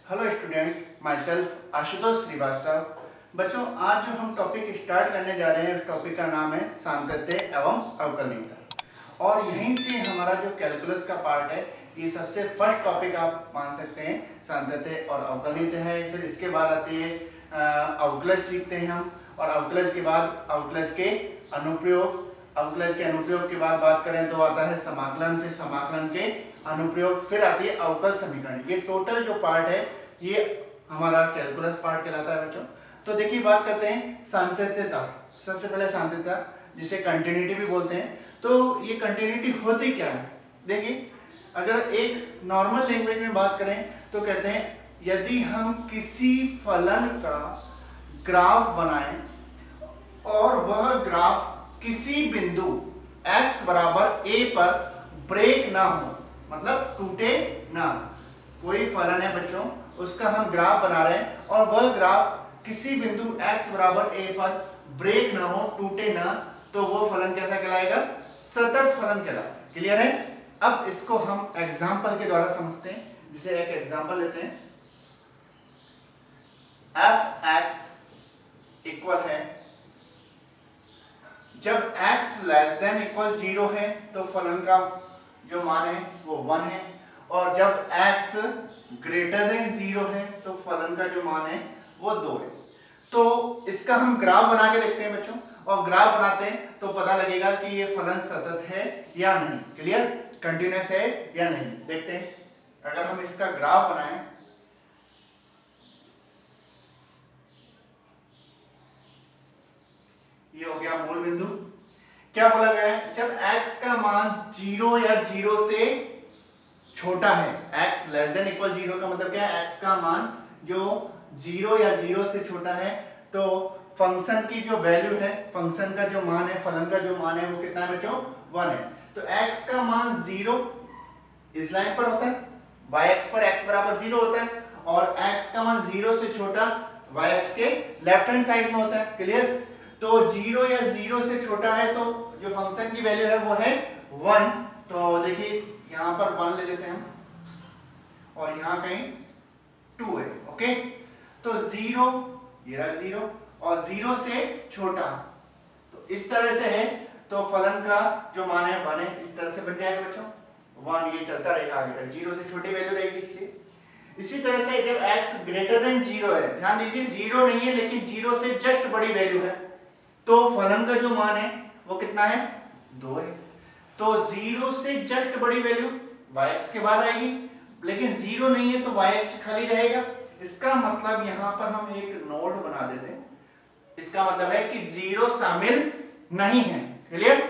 Hello student, myself Ashutosh Srivastava. बच्चों, आज जो हम टॉपिक स्टार्ट करने जा रहे हैं उस टॉपिक का नाम है सांतत्य एवं अवकलनीयता। और यहीं से हमारा जो कैलकुलस का पार्ट है, ये सबसे फर्स्ट टॉपिक आप मान सकते हैं, सांतत्य और अवकलनीयता है। फिर इसके बाद आती है अवकलज सीखते हैं हम, और अवकलज के बाद अवकलज के अनुप्रयोग। अवकलज के अनुप्रयोग के बाद बात करें तो आता है समाकलन, फिर समाकलन के अनुप्रयोग, फिर आती है अवकल समीकरण। ये टोटल जो पार्ट है ये हमारा कैलकुलस पार्ट कहलाता है बच्चों। तो देखिए, बात करते हैं सांतत्यता। सबसे पहले सांतत्यता, जिसे कंटिन्यूटी भी बोलते हैं। तो ये कंटिन्यूटी होती क्या है? देखिए, अगर एक नॉर्मल लैंग्वेज में बात करें तो कहते हैं, यदि हम किसी फलन का ग्राफ बनाएं और वह ग्राफ किसी बिंदु x बराबर a पर ब्रेक ना हो, मतलब टूटे ना। कोई फलन है बच्चों, उसका हम ग्राफ बना रहे हैं और वह ग्राफ किसी बिंदु x बराबर a पर ब्रेक ना हो, टूटे ना, तो वो फलन कैसा कहलाएगा? सतत फलन कहलाएगा। क्लियर है? अब इसको हम एग्जाम्पल के द्वारा समझते हैं। जिसे एक एग्जाम्पल लेते हैं, f(x) इक्वल है, जब x लेस देन इक्वल 0 है तो फलन का जो मान है वो 1 है, और जब x ग्रेटर देन 0 है तो फलन का जो मान है वो 2 है। तो इसका हम ग्राफ बना के देखते हैं बच्चों, और ग्राफ बनाते हैं तो पता लगेगा कि ये फलन सतत है या नहीं। क्लियर? कंटिन्यूअस है या नहीं, देखते हैं। अगर हम इसका ग्राफ बनाएं, ये हो गया मूल बिंदु। क्या बोला गया है? जब x का मान 0 या 0 से छोटा है, x लेस देन इक्वल 0 का मतलब क्या है? x का मान जो 0 या 0 से छोटा है, तो फंक्शन की जो वैल्यू है, फंक्शन का जो मान है, फलन का जो मान है वो कितना है बच्चों? 1 है। तो x का मान 0 इस लाइन पर होता है, yx पर x बराबर 0 होता है, और x का मान 0 से छोटा yx के लेफ्ट हैंड साइड में होता है। क्लियर? तो 0 या 0 से छोटा है तो जो फंक्शन की वैल्यू है वो है 1। तो देखिए, यहां पर 1 ले लेते हैं हम, और यहां कहीं 2 है। ओके, तो 0, ये रहा 0, और 0 से छोटा, तो इस तरह से है, तो फलन का जो मान है 1 है, इस तरह से बन जाएगा बच्चों 1। ये चलता रहेगा आगे तक, 0 से छोटी वैल्यू रहेगी इसलिए। इसी तरह से जब x ग्रेटर देन 0 है, ध्यान दीजिए 0 नहीं है लेकिन 0 से जस्ट बड़ी वैल्यू है, तो फलन का जो मान है वो कितना है? 2 है। तो 0 से जस्ट बड़ी वैल्यू yx के बाद आएगी, लेकिन 0 नहीं है तो yx खाली रहेगा। इसका मतलब यहां पर हम एक नोट बना देते हैं, इसका मतलब है कि 0 शामिल नहीं है। क्लियर?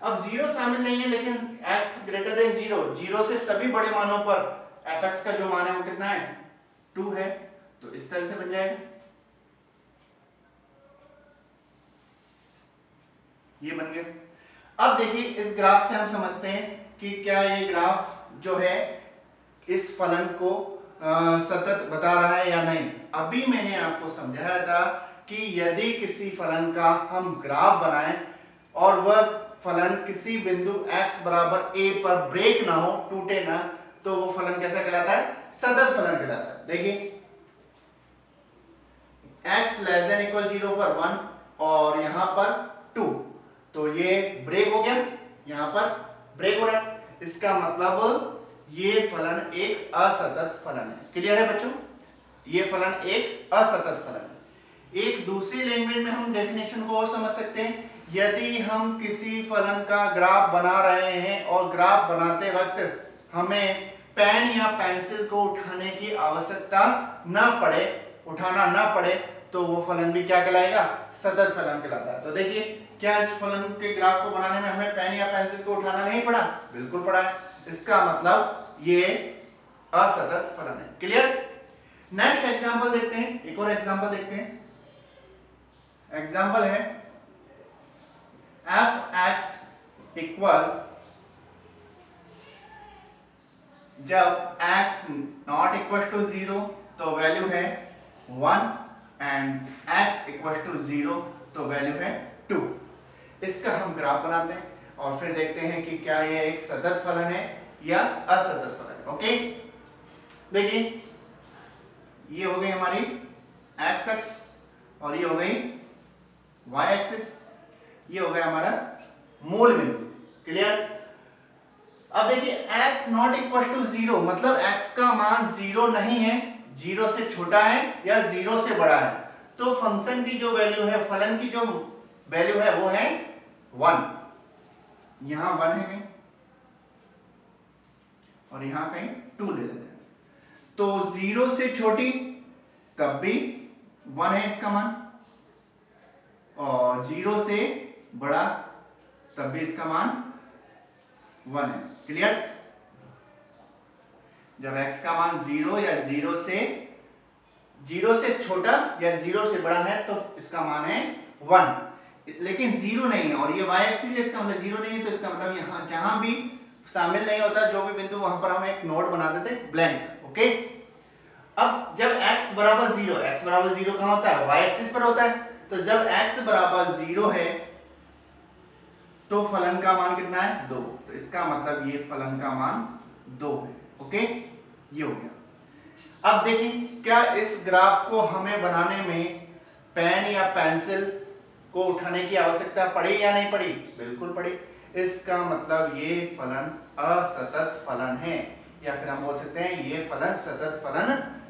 अब 0 शामिल नहीं है, लेकिन x ग्रेटर देन 0, 0 से सभी बड़े मानों पर fx का जो मान है वो कितना है? 2 है। तो इस तरह से बन जाएगा, ये बन गया। अब देखिए, इस ग्राफ से हम समझते हैं कि क्या ये ग्राफ जो है इस फलन को सतत बता रहा है या नहीं। अभी मैंने आपको समझाया था कि यदि किसी फलन का हम ग्राफ बनाएं और वह फलन किसी बिंदु x बराबर a पर ब्रेक ना हो, टूटे ना, तो वो फलन कैसा कहलाता है? सतत फलन कहलाता है। देखिए, x लेस देन इक्वल 0 पर 1 और यहां पर 2, तो ये ब्रेक हो गया, यहां पर ब्रेक हो रहा है। इसका मतलब ये फलन एक असतत फलन है। क्लियर है बच्चों? ये फलन एक असतत फलन है। एक दूसरी लैंग्वेज में हम डेफिनेशन को और समझ सकते हैं, यदि हम किसी फलन का ग्राफ बना रहे हैं और ग्राफ बनाते वक्त हमें पेन या पेंसिल को उठाने की आवश्यकता ना पड़े, उठाना ना पड़े, तो वो फलन भी क्या कहलाएगा? सतत फलन कहलाता है। तो देखिए, क्या इस फलन के ग्राफ को बनाने में हमें पेन या पेंसिल को उठाना नहीं पड़ा? बिल्कुल पड़ा है। इसका मतलब ये असतत फलन है। क्लियर? नेक्स्ट एग्जांपल देखते हैं, एक और एग्जांपल देखते हैं। एग्जांपल है f(x) इक्वल, जब x नॉट इक्वल टू 0 तो वैल्यू है 1, एंड x इक्वल टू 0 तो वैल्यू है 2। इसका हम ग्राफ बनाते हैं और फिर देखते हैं कि क्या ये एक सतत फलन है या असतत फलन है। ओके, देखिए, ये हो गई हमारी एक्स अक्ष और ये हो गई वाई एक्सिस, ये हो गया हमारा मूल बिंदु। क्लियर? अब देखिए x नॉट इक्वल टू 0 मतलब x का मान 0 नहीं है, 0 से छोटा है या 0 से बड़ा है, तो फंक्शन की जो वैल्यू है, फलन की जो वैल्यू है वो है 1। यहां 1 है कहीं और यहां कहीं 2 ले लेते हैं, तो 0 से छोटी तब भी 1 है इसका मान, और 0 से बड़ा तब भी इसका मान 1 है। क्लियर? जब x का मान 0 या 0 से छोटा या 0 से बड़ा है तो इसका मान है 1, लेकिन 0 नहीं है और ये y एक्सिस है, इसका मतलब 0 नहीं है, तो इसका मतलब यहां जहां भी शामिल नहीं होता जो भी बिंदु, वहां पर हम एक नोड बना देते ब्लैंक। ओके, अब जब x बराबर 0 कहां होता है? y एक्सिस पर होता है, तो जब x बराबर 0 है तो फलन का मान कितना है? 2, तो इसका मतलब ये फलन का मान 2 है। ओके, ये हो गया। अब देखिए क्या इस ग्राफ को हमें बनाने में पेन या पेंसिल को उठाने की आवश्यकता पड़ी या नहीं पड़ी? बिल्कुल पड़ी। इसका मतलब ये फलन असतत फलन है, या फिर हम बोल सकते हैं ये फलन सतत फलन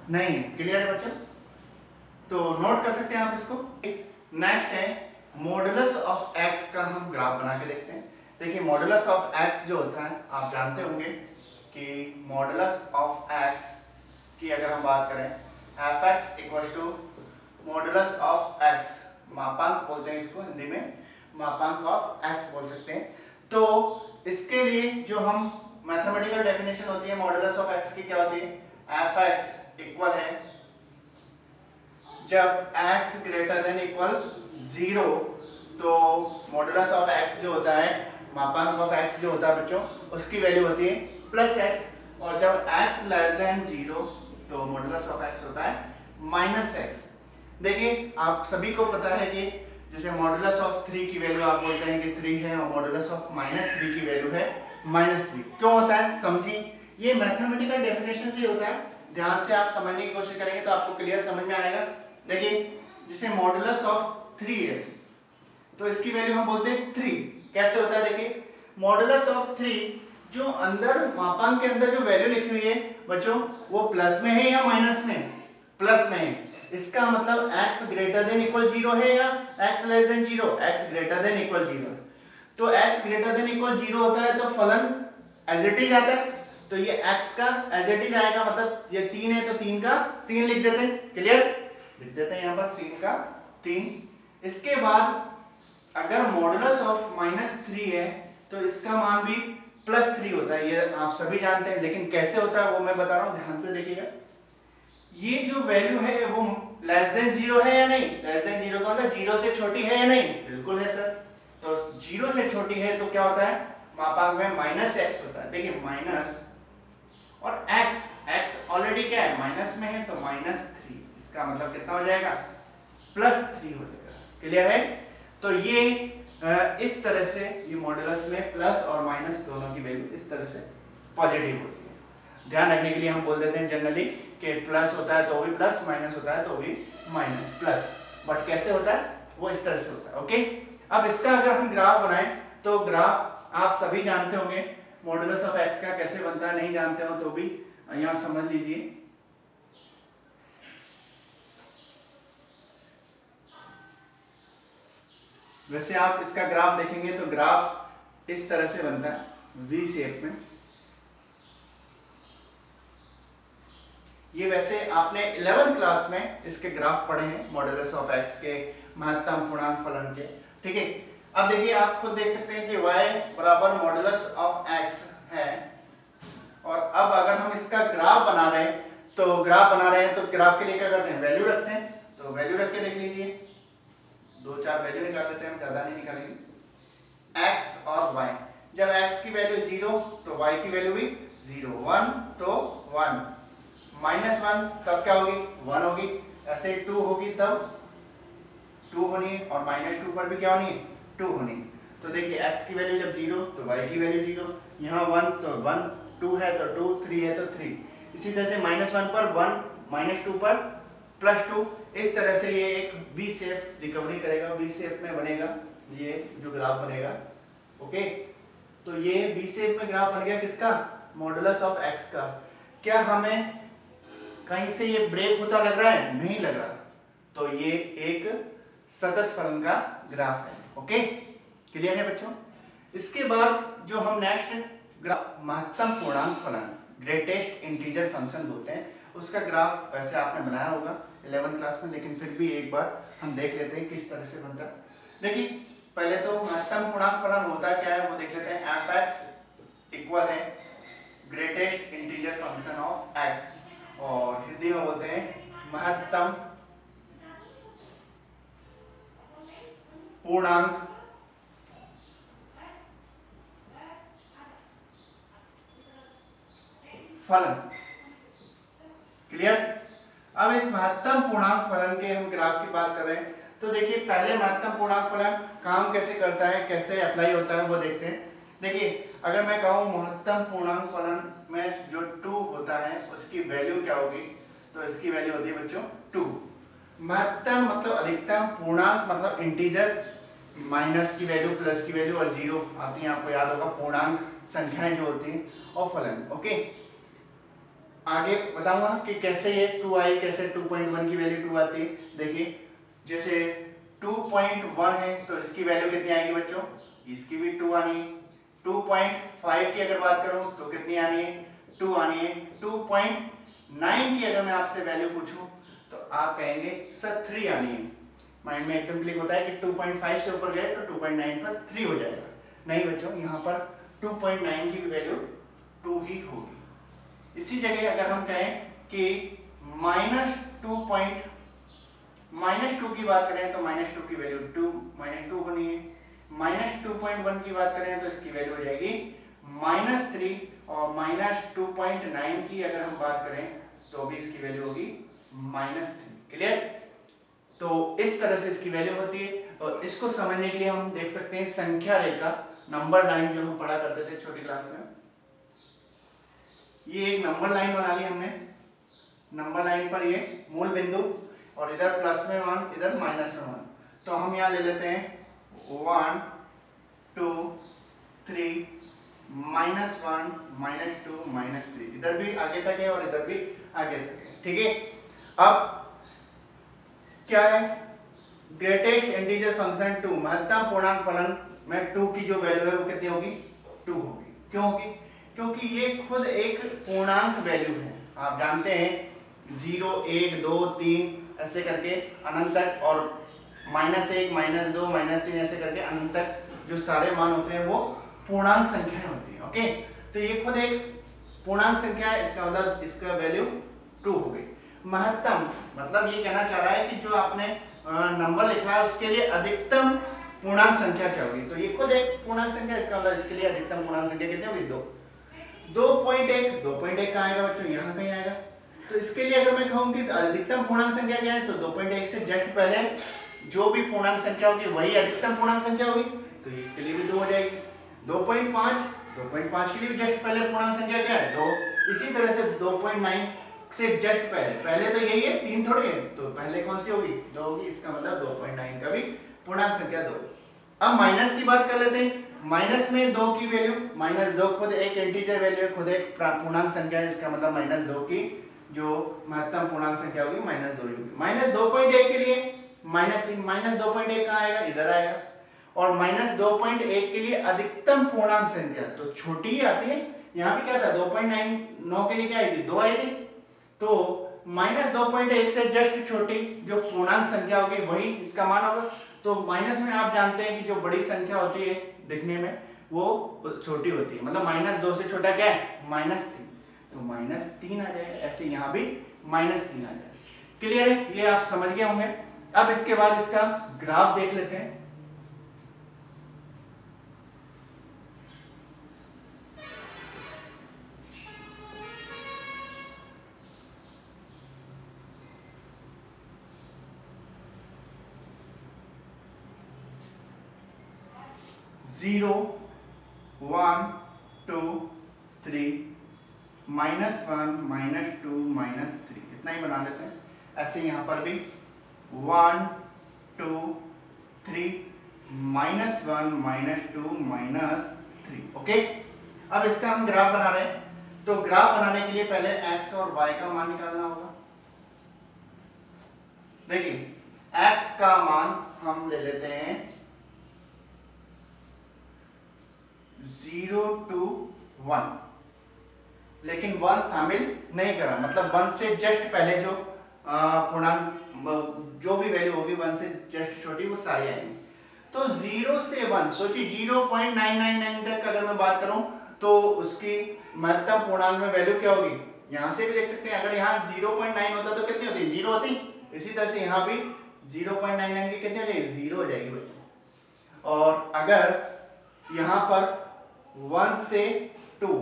नहीं है। क्लियर है बच्चों? तो नोट कर सकते हैं आप इसको। नेक्स्ट है मॉडुलस ऑफ x का हम ग्राफ बना के देखते हैं। देखिए मॉडुलस ऑफ x जो होता है आप जानते होंगे कि मॉडुलस ऑफ x की अगर हम बात करें fx equal to modulus of x, मापांक बोलते हैं इसको हिंदी में, मापांक ऑफ x बोल सकते हैं। तो इसके लिए जो हम मैथमेटिकल डेफिनेशन होती है मॉडुलस ऑफ x की, क्या होती है? fx इक्वल है जब x ग्रेटर देन इक्वल 0 तो मॉडुलस ऑफ x जो होता है, मापांक ऑफ x जो होता है बच्चों, उसकी वैल्यू होती है प्लस x, और जब x लेस देन 0 तो मॉडुलस ऑफ x होता है माइनस x। देखिए आप सभी को पता है कि जैसे मॉडुलस ऑफ 3 की वैल्यू आप बोलते हैं कि 3 है, और मॉडुलस ऑफ -3 की वैल्यू है -3। क्यों होता है समझिए, ये मैथमेटिकल डेफिनेशन से होता है, ध्यान से आप समझने की कोशिश करेंगे तो आपको क्लियर समझ में आएगा। देखिए जैसे मॉडुलस ऑफ 3 है तो इसकी वैल्यू हम बोलते हैं 3। कैसे होता है? देखिए मॉडुलस ऑफ 3 जो अंदर मापांक के अंदर जो वैल्यू लिखी हुई है बच्चों वो प्लस में है या माइनस में? प्लस में है। इसका मतलब x ग्रेटर देन इक्वल 0 है या x less than 0? x greater than equal 0। तो x ग्रेटर देन इक्वल 0 होता है तो फलन एज इट इज आता है, तो ये x का एज इट इज आएगा, मतलब ये 3 है तो 3 का 3 लिख देते हैं। क्लियर? लिख देते हैं यहाँ पर 3 का 3। इसके बाद अगर मॉडुलस ऑफ -3 है तो इसका मान भी +3 होता है, ये आप सभी जानते हैं, लेकिन कैसे होता है वो मैं बता रहा हूँ, ध्यान से देखिएगा। ये जो वैल्यू है वो लेस देन 0 है या नहीं? लेस देन 0 का मतलब 0 से छोटी है या नहीं? बिल्कुल है सर। तो 0 से छोटी है तो क्या होता है? मापांक में -x होता है। देखिए माइनस और x ऑलरेडी क्या है? माइनस में है तो -3, इसका मतलब कितना हो जाएगा? +3 हो जाएगा। क्लियर है? तो ये इस तरह से ये मॉडुलस में प्लस और माइनस दोनों की वैल्यू इस तरह से पॉजिटिव होती है। ध्यान रखने के लिए हम बोल देते हैं जनरली कि प्लस होता है तो भी प्लस, माइनस होता है तो भी माइनस प्लस, बट कैसे होता है वो इस तरह से होता है। ओके, अब इसका अगर हम ग्राफ बनाएं तो ग्राफ आप सभी जानते होंगे मॉडुलस ऑफ x का कैसे बनता है, नहीं जानते हो तो भी यहाँ समझ लीजिए। वैसे आप इसका ग्राफ देखेंगे तो ग्राफ इस तरह से बनता है वी शेप में। ये वैसे आपने 11th क्लास में इसके ग्राफ पढ़े हैं मॉडुलस ऑफ x के महत्तम पूर्णांक फलन के। ठीक है, अब देखिए आप खुद देख सकते हैं कि y बराबर मॉडुलस ऑफ x है, और अब अगर हम इसका ग्राफ बना रहे हैं तो ग्राफ के लिए क्या करते हैं? वैल्यू रखते हैं। तो वैल्यू रख के देख लीजिए, 2-4 वैल्यू निकाल लेते हैं, हम ज़्यादा नहीं निकालेंगे। x और y, जब x की वैल्यू 0 तो y की वैल्यू भी 0, 1 तो 1, -1 तब क्या होगी? 1 होगी, ऐसे 2 होगी तब 2 होनी है, और -2 पर भी क्या होनी है? 2 होनी है। तो देखिए x की वैल्यू जब 0 तो y की वैल्यू 0, यहाँ 1 तो 1, 2 है तो 2, 3 है तो 3। इसी तरह से -1 पर 1 -2 पर +2। इस तरह से ये एक वी शेप रिकवरी करेगा, वी शेप में बनेगा ये जो ग्राफ बनेगा। ओके, तो ये वी शेप में ग्राफ बन गया किसका, मॉडुलस ऑफ एक्स का। क्या हमें कहीं से ये ब्रेक होता लग रहा है, नहीं लग रहा, तो ये एक सतत फलन का ग्राफ है। ओके, क्लियर है बच्चों। इसके बाद जो हम नेक्स्ट ग्राफ महत्तम पूर्णांक फलन, ग्रेटेस्ट इंटीजर फंक्शन बोलते हैं, उसका ग्राफ वैसे आपने बनाया होगा 11th क्लास में, लेकिन फिर भी एक बार हम देख लेते हैं किस तरह से बनता है। देखिए पहले तो महत्तम पूर्णांक फलन होता क्या है वो देख लेते हैं। f(x) इक्वल है greatest integer function of x, और हिंदी में बोलते हैं महत्तम पूर्णांक फलन। क्लियर। अब इस महत्तम पूर्णांक फलन के हम ग्राफ की बात कर रहे हैं, तो देखिए पहले महत्तम पूर्णांक फलन काम कैसे करता है, कैसे अप्लाई होता है वो देखते हैं। देखिए अगर मैं कहूँ महत्तम पूर्णांक फलन में जो 2 होता है उसकी वैल्यू क्या होगी, तो इसकी वैल्यू होती है बच्चों 2। महत्तम मतलब अधिकतम, पूर्णांक मतलब इंटीजर, माइनस की वैल्यू, प्लस की वैल्यू और 0 आती है, आपको याद होगा पूर्णांक संख्याएं जो होती हैं, और फलन। ओके, आगे बताऊंगा कि कैसे ये 2 आई, कैसे 2.1 की वैल्यू 2 आती है। देखिए जैसे 2.1 है तो इसकी वैल्यू कितनी आएगी बच्चों, इसकी भी 2 आनी है। 2.5 की अगर बात करूं तो कितनी आनी है, 2 आनी है। 2.9 की अगर मैं आपसे वैल्यू पूछूं तो आप कहेंगे सर 3 आनी है। माइंड में एकदम क्लिक होता है कि 2.5 से ऊपर गए तो 2.9 पर 3 हो जाएगा। नहीं बच्चों, यहाँ पर 2.9 की वैल्यू 2 ही होगी। इसी जगह अगर हम कहें कि -2 की बात करें तो -2 की वैल्यू -2 होनी है। -2.1 की बात करें तो इसकी वैल्यू हो जाएगी -3, और -2.9 की अगर हम बात करें तो भी इसकी वैल्यू होगी -3। क्लियर। तो इस तरह से इसकी वैल्यू होती है, और इसको समझने के लिए हम देख सकते हैं संख्या रेखा, नंबर लाइन जो हम पढ़ा करते थे छोटी क्लास में। ये एक नंबर लाइन बना ली हमने, नंबर लाइन पर ये मूल बिंदु, और इधर प्लस में 1, इधर माइनस में 1। तो हम यहाँ ले लेते हैं 1 2 3 -1 -2 -3, इधर भी आगे तक है और इधर भी आगे तक है। ठीक है। अब क्या है, ग्रेटेस्ट इंटीजर फंक्शन 2, महत्तम पूर्णांक फलन में 2 की जो वैल्यू है वो कितनी होगी, 2 होगी। क्यों होगी, क्योंकि ये खुद एक पूर्णांक वैल्यू है। आप जानते हैं 0 1 2 3 ऐसे करके अनंत तक, और -1 -2 -3 ऐसे करके अनंत तक जो सारे मान होते हैं वो पूर्णांक संख्याएं होती हैं। ओके, तो ये खुद एक पूर्णांक संख्या है, इसका मतलब इसका वैल्यू 2 हो गई। महत्तम मतलब ये कहना चाह रहा है कि जो आपने नंबर लिखा है उसके लिए अधिकतम पूर्णांक संख्या क्या होगी, तो ये खुद एक पूर्णांक संख्या, इसका मतलब इसके लिए अधिकतम पूर्णांक संख्या कितनी होगी, 2। 2.1 कहाँ आएगा बच्चों, यहाँ कहीं आएगा। तो इसके लिए अगर मैं कहूँ कि अधिकतम पूर्णांक संख्या क्या है, तो 2.1 से जस्ट पहले जो भी पूर्णांक संख्या होगी वही अधिकतम पूर्णांक संख्या होगी, तो इसके लिए भी 2 हो जाएगी। 2.5 के लिए भी जस्ट पहले पूर्णांक संख्या क्या है, 2। इसी तरह से 2.9 से जस्ट पहले तो यही है, 3 थोड़ी है, तो पहले कौन सी होगी, 2 होगी। इसका मतलब 2.9 का भी पूर्णांक संख्या 2। अब माइनस की बात कर लेते हैं। माइनस में 2 की वैल्यू, -2 खुद एक इंटीजर वैल्यू है, खुद एक पूर्णांक संख्या है, इसका मतलब -2 की जो महत्तम पूर्णांक संख्या होगी -2 होगी। -2.1 के लिए -3, -2.1 कहाँ आएगा, इधर आएगा। और -2.1 के लिए अधिकतम पूर्णांक संख्या तो छोटी ही आती है। यहाँ पे क्या था, 2.9 के लिए क्या आई थी, 2 आई थी। तो -2.1 से जस्ट छोटी जो पूर्णांक संख्या होगी वही इसका मान होगा। तो माइनस में आप जानते हैं कि जो बड़ी संख्या होती है दिखने में वो छोटी होती है, मतलब -2 से छोटा क्या है, -3, तो -3 आ जाएगा। ऐसे यहाँ भी -3 आ जाएगा। क्लियर है, ये आप समझ गए होंगे। अब इसके बाद इसका ग्राफ देख लेते हैं। जीरो 1 2 3 -1 -2 -3 इतना ही बना लेते हैं। ऐसे यहाँ पर भी 1 2 3 -1 -2 -3। ओके, अब इसका हम ग्राफ बना रहे हैं, तो ग्राफ बनाने के लिए पहले x और y का मान निकालना होगा। देखिए x का मान हम ले लेते हैं 0 to 1, लेकिन 1 शामिल नहीं करा, मतलब 1 से जस्ट पहले जो पूर्णांक जो भी वैल्यू होगी 1 से जस्ट छोटी वो सारी आएंगी। तो 0 से 1 सोचिए 0.999 तक अगर मैं बात करूं तो उसकी महत्तम पूर्णांक में वैल्यू क्या होगी, यहां से भी देख सकते हैं। अगर यहाँ 0.9 होता तो कितनी होती, 0 होती। इसी तरह से यहाँ भी 0.99 की कितनी हो जाएगी, 0 हो जाएगी बच्चों। और अगर यहाँ पर 1 से 2,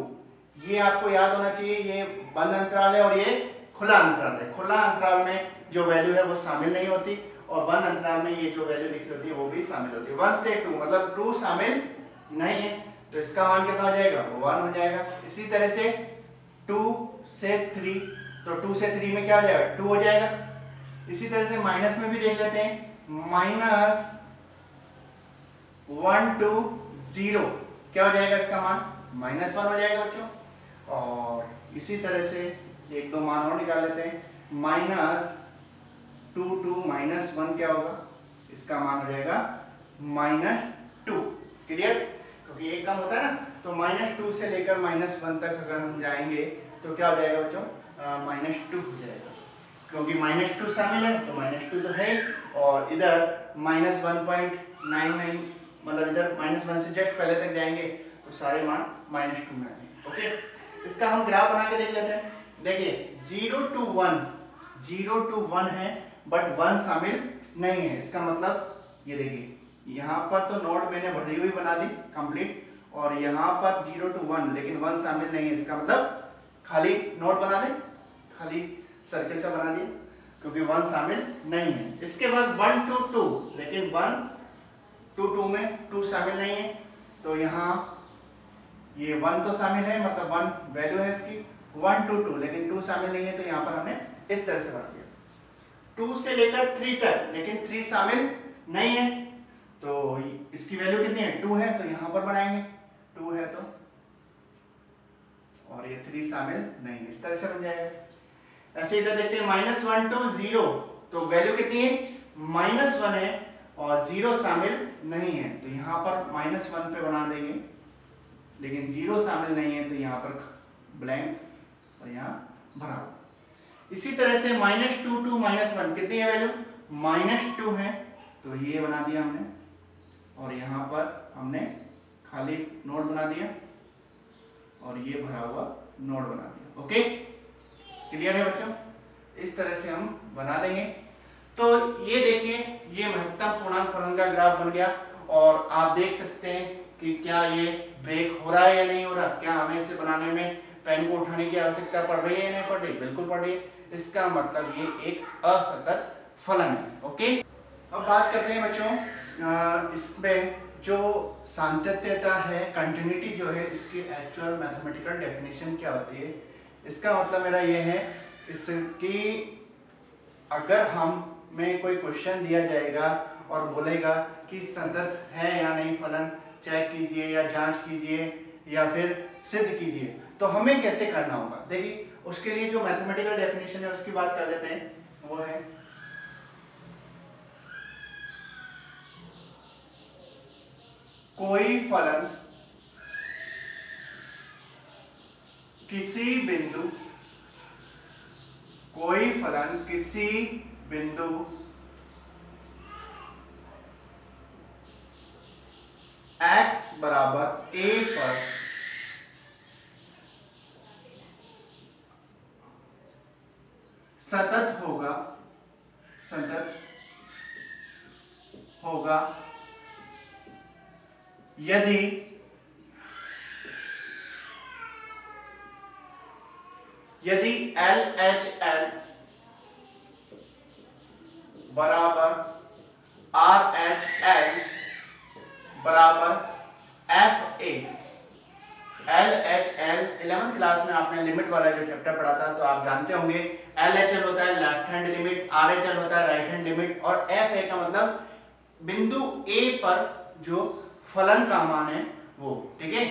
ये आपको याद होना चाहिए, ये बंद अंतराल है और ये खुला अंतराल है। खुला अंतराल में जो वैल्यू है वो शामिल नहीं होती और बंद अंतराल में ये जो वैल्यू लिखी होती है वो भी शामिल होती है। 1 से 2 मतलब 2 शामिल नहीं है, तो इसका मान कितना हो जाएगा, 1 हो जाएगा। इसी तरह से 2 से 3, तो 2 से 3 में क्या हो जाएगा, 2 हो जाएगा। इसी तरह से माइनस में भी देख लेते हैं, -1 to 0 क्या हो जाएगा, इसका मान -1 हो जाएगा बच्चों। और इसी तरह से एक दो मान और निकाल लेते हैं, -2 to -1 क्या होगा, इसका मान हो जाएगा -2। क्लियर, क्योंकि एक कम होता है ना, तो -2 से लेकर -1 तक अगर हम जाएंगे तो क्या हो जाएगा बच्चों, -2 हो जाएगा। क्योंकि -2 शामिल है तो -2 तो है, और इधर -1.99 मतलब इधर -1 से जस्ट पहले तक जाएंगे तो सारे मान -2 में आएंगे। ओके, इसका हम ग्राफ बना के देख लेते हैं। देखिए 0 to 1 है बट 1 शामिल नहीं है, इसका मतलब ये देखिए यहाँ पर तो नोट मैंने भरी हुई बना दी कंप्लीट, और यहाँ पर 0 to 1 लेकिन 1 शामिल नहीं है, इसका मतलब खाली नोट बना दें, खाली सर्किल से बना दिया क्योंकि 1 शामिल नहीं है। इसके बाद 1 to 2, लेकिन 1 to 2 में 2 शामिल नहीं है, तो यहाँ ये 1 तो शामिल है, मतलब 1 वैल्यू है इसकी। 1 to 2 लेकिन 2 शामिल नहीं है, तो यहाँ पर हमने इस तरह से बना दिया। 2 से लेकर 3 तक, लेकिन 3 शामिल नहीं है, तो इसकी वैल्यू कितनी है, 2 है, तो यहाँ पर बनाएंगे 2 है तो, और ये 3 शामिल नहीं है, इस तरह से बन जाएगा। ऐसे इधर देखते हैं -1 to 0, तो वैल्यू कितनी है, -1 है और 0 शामिल नहीं है, तो यहाँ पर -1 पे बना देंगे, लेकिन 0 शामिल नहीं है तो यहाँ पर ब्लैंक और यहाँ भरा। इसी तरह से -2 to -1 कितनी है वैल्यू, -2 है, तो ये बना दिया हमने, और यहाँ पर हमने खाली नोड बना दिया और ये भरा हुआ नोड बना दिया। ओके, क्लियर है बच्चों, इस तरह से हम बना देंगे। तो ये देखिए ये महत्तम पूर्णांक फलन का ग्राफ बन गया, और आप देख सकते हैं कि क्या ये ब्रेक हो रहा है या नहीं हो रहा, क्या हमें इसे बनाने में पेन को उठाने की आवश्यकता पड़ रही है या नहीं पड़ रही, बिल्कुल पड़ रही है। इसका मतलब ये एक असतत फलन है। ओके, अब बात करते हैं बच्चों इसमें जो सातत्यता है, कंटिन्यूटी जो है, इसकी एक्चुअल मैथमेटिकल डेफिनेशन क्या होती है। इसका मतलब मेरा ये है इसकी, अगर हमें कोई क्वेश्चन दिया जाएगा और बोलेगा कि सतत है या नहीं फलन, चेक कीजिए या जांच कीजिए या फिर सिद्ध कीजिए, तो हमें कैसे करना होगा। देखिए उसके लिए जो मैथमेटिकल डेफिनेशन है उसकी बात कर लेते हैं, वो है कोई फलन किसी बिंदु, कोई फलन किसी बिंदु x बराबर a पर सतत होगा, सतत होगा यदि LHL बराबर RHL बराबर FA, L H L 11th class में आपने लिमिट वाला जो चैप्टर पढ़ा था तो आप जानते होंगे एल एच एल होता है left hand limit, R H L होता है राइट हैंड लिमिट और एफ ए का मतलब बिंदु ए पर जो फलन का मान है वो। ठीक है,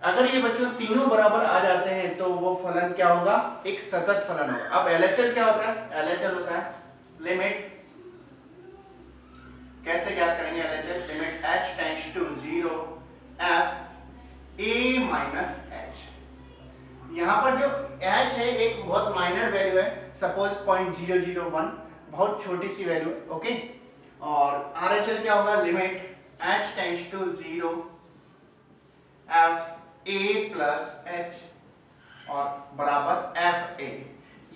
अगर ये बच्चों तीनों बराबर आ जाते हैं तो वो फलन क्या होगा, एक सतत फलन होगा। अब एलएचएल क्या होता है, एलएचएल होता है लिमिट, कैसे ज्ञात करेंगे LHL, limit h tends to 0 f a minus h। यहां पर जो h है एक बहुत माइनर वैल्यू है, सपोज 0.001, बहुत छोटी सी वैल्यू है। ओके, और आरएचएल क्या होगा, limit h tends to 0 f a plus h और बराबर एफ ए।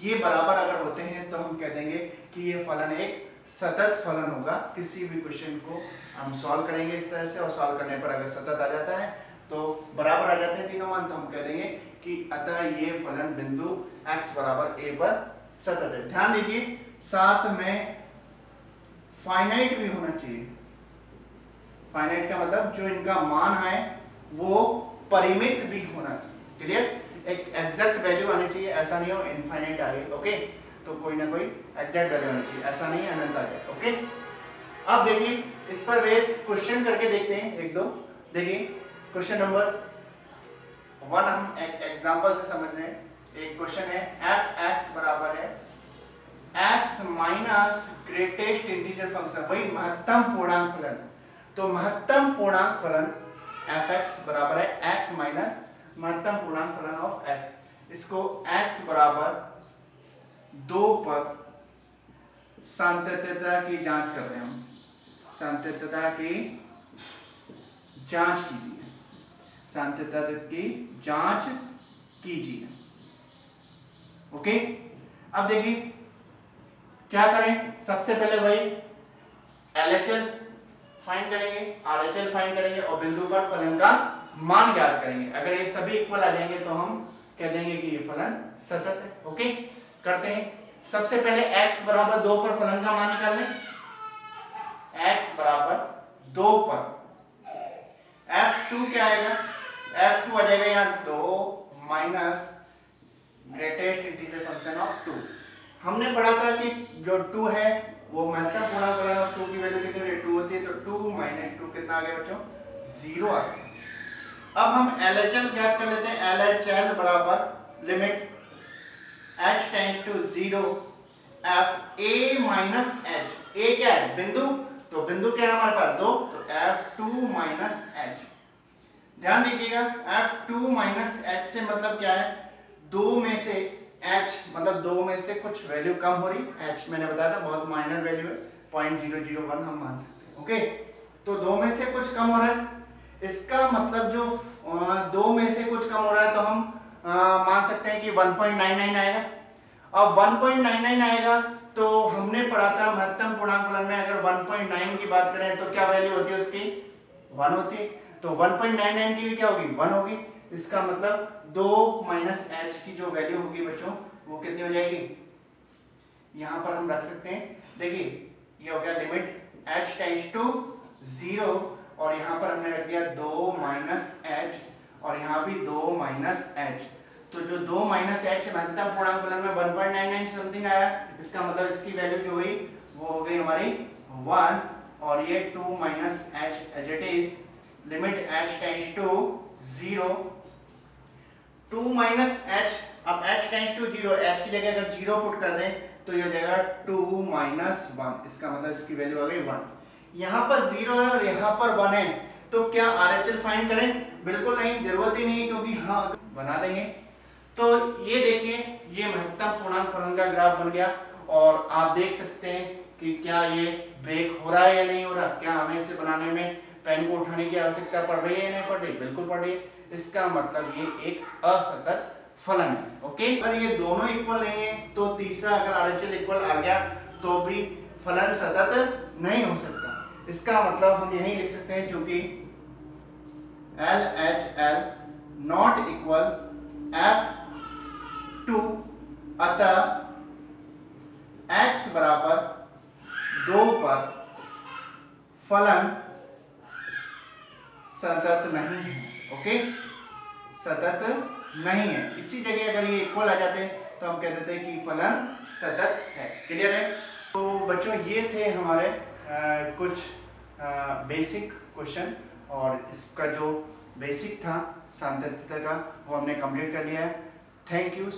ये बराबर अगर होते हैं तो हम कह देंगे कि ये फलन एक सतत फलन होगा। किसी भी क्वेश्चन को हम सॉल्व करेंगे इस तरह से और सॉल्व करने पर अगर सतत आ जाता है तो बराबर आ जाते हैं तीनों मान, तो हम कह देंगे कि अतः ये फलन बिंदु x बराबर a पर सतत है। ध्यान दीजिए साथ में फाइनाइट भी होना चाहिए। फाइनाइट का मतलब जो इनका मान है वो परिमित भी होना चाहिए। क्लियर, एक एग्जैक्ट वैल्यू आनी चाहिए, ऐसा नहीं हो इनफाइनाइट आ गई। ओके, तो कोई ना कोई एग्जैक्ट वैल्यू आनी चाहिए, ऐसा नहीं अनंत आ जाए। ओके, अब देखिए इस पर बेस क्वेश्चन करके देखते हैं एक दो। देखिए क्वेश्चन नंबर 1 हम एक एग्जांपल से समझ रहे हैं। एक क्वेश्चन है एफ एक्स बराबर है x minus greatest integer function, वही महत्तम पूर्णांक फलन। तो महत्तम पूर्णांक फलन एफ एक्स बराबर है x माइनस महत्तम पूर्णांक फलन ऑफ x। इसको x बराबर 2 पर सांतत्यता की जांच कर रहे हैं हम। सांतत्यता की जांच कीजिए, सांतत्यता की जांच कीजिए। ओके, अब देखिए क्या करें, सबसे पहले वही एलएचएल फाइंड करेंगे, आरएचएल फाइंड करेंगे और बिंदु पर फलन का मान ज्ञात करेंगे। अगर ये सभी इक्वल आ जाएंगे तो हम कह देंगे कि ये फलन सतत है। ओके, करते हैं। सबसे पहले x बराबर 2 पर फलन का मान निकाल लें। x बराबर 2 पर f2 क्या आएगा, f2 आ जाएगा यहाँ 2 minus greatest integer function of 2। हमने पढ़ा था कि जो 2 है वो महत्तम पूर्णांक फलन ऑफ 2 की वैल्यू कितनी है, 2 होती है। तो 2 माइनस 2 कितना आ गया बच्चों, 0 आ गया। अब हम एलएचएल ज्ञात कर लेते हैं। एलएचएल बराबर limit h tends to 0 f a minus h। a क्या है, बिंदु, तो बिंदु क्या है हमारे पास 2, तो f2 माइनस h। ध्यान दीजिएगा f2 माइनस h से मतलब क्या है, 2 में से h मतलब 2 में से कुछ वैल्यू कम हो रही। h मैंने बताया था बहुत माइनर वैल्यू है, 0.001 हम मान सकते हैं। ओके, तो 2 में से कुछ कम हो रहा है, इसका मतलब जो 2 में से कुछ कम हो रहा है तो हम मान सकते हैं कि 1.99 आएगा। अब 1.99 आएगा तो हमने पढ़ा था महत्तम पूर्णांक फलन में अगर 1.9 की बात करें तो क्या वैल्यू होती है उसकी, 1 होती है। तो 1.99 की भी क्या होगी, 1 होगी। इसका मतलब 2 माइनस h की जो वैल्यू होगी बच्चों वो कितनी हो जाएगी, यहां पर हम रख सकते हैं। देखिए ये हो गया लिमिट h टेंड्स टू 0 और यहां पर हमने रख दिया 2 माइनस h और यहां भी 2 माइनस h। तो जो 2 माइनस h महत्तम पूर्णांक फलन में 1.99 समथिंग आया, इसका मतलब इसकी वैल्यू जो हुई वो हो गई हमारी 1 और ये 2 minus h as it is limit h tends to 0 2 minus h। अब h टेंड्स टू 0, h की जगह अगर 0 पुट कर दें तो ये हो जाएगा 2 माइनस 1। इसका मतलब इसकी वैल्यू आ गई 1। यहाँ पर 0 है और यहाँ पर 1 है, तो क्या आरएचएल फाइंड करें, बिल्कुल नहीं, जरूरत ही नहीं, क्योंकि हाँ बना देंगे। तो ये देखिए ये महत्तम पूर्णांक फलन का ग्राफ बन गया और आप देख सकते हैं कि क्या ये ब्रेक हो रहा है या नहीं हो रहा। क्या हमें इसे बनाने में पेन को उठाने की आवश्यकता पड़ रही है या नहीं पड़ रही, बिल्कुल पड़ रही है। इसका मतलब ये एक असतत फलन है। ओके, अगर ये दोनों इक्वल नहीं है तो तीसरा अगर आरएचएल इक्वल आ गया तो भी फलन सतत नहीं हो सकता। इसका मतलब हम यही लिख सकते हैं क्योंकि LHL नॉट इक्वल F2 अतः x बराबर 2 पर फलन सतत नहीं है। ओके, सतत नहीं है। इसी जगह अगर ये इक्वल आ जाते तो हम कह देते हैं कि फलन सतत है। क्लियर है? तो बच्चों ये थे हमारे कुछ बेसिक क्वेश्चन, और इसका जो बेसिक था सातत्यता का वो हमने कंप्लीट कर लिया है। Thank you.